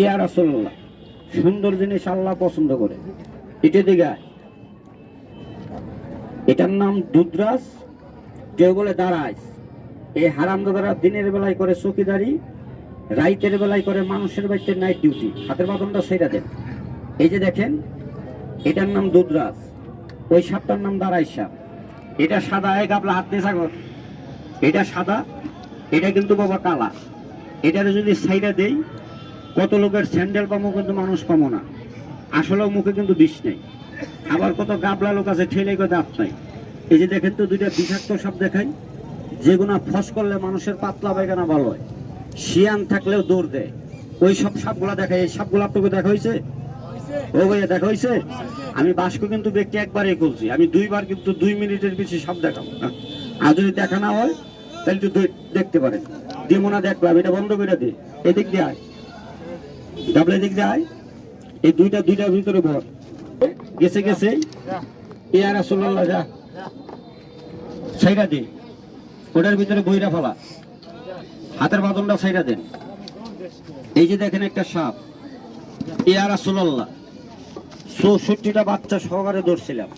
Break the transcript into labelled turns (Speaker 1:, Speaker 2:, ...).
Speaker 1: ইয়া রাসূলুল্লাহ, সুন্দর জিনিস আল্লাহ পছন্দ করে। এটা দিকে এটার নাম দুধরাজ, কেউ বলে দাঁড়ায়। এই হারামজাদারা দিনের বেলায় করে চৌকিদারি, রাইতের বেলায় করে মানুষের বাড়িতে নাইট ডিউটি। হাতের বাঁধনটা সেইটা দেন। এই যে দেখেন, এটার নাম দুধরাজ, ওই সাপটার নাম দাঁড়াই সাপ। এটা সাদা, এক আপলা হাত দিয়ে সাগর, এটা সাদা, এটা কিন্তু বাবা কালা। এটারে যদি সাইডা দেই, কত লোকের স্যান্ডেল পামো কিন্তু মানুষ কমো না, আসলেও মুখে কিন্তু বিষ নেই। আবার কত গাবলা লোক আছে ঠেলে করে দাঁত নাই। এই যে দেখেন তো, দুইটা বিষাক্ত সাপ দেখাই, যেগুনা ফস করলে মানুষের পাতলা পায়খানা ভালো হয়, শিয়ান থাকলেও দৌড় দেয়। ওই সব সাপগুলা দেখায়। এই সাপগুলো আপনাকে দেখা হয়েছে? ও ভাইয়া দেখা হয়েছে? আমি বাস্ক কিন্তু ব্যক্তি একবারই করছি, আমি দুইবার কিন্তু 2 মিনিটের বেশি সাপ দেখাবো। আর যদি দেখা না হয় তাহলে একটু দেখতে পারেন। দিমোনা দেখলাম, এটা বন্ধ করে দে। এদিক দিয়ে আয়, ডাবলে দিক দিয়ে আয়। এই দুইটার ভিতরে ভর গেছে গেছে। ইয়া রাসূলুল্লাহ, যা সাইরা দে, ওটার ভিতরে বইরা ফেলা, হাতের বাঁধনটা সাইরা দেন। এই যে দেখেন একটা সাপ, ইয়া রাসূলুল্লাহ, 64টা বাচ্চা সহকারে ধরছিলাম।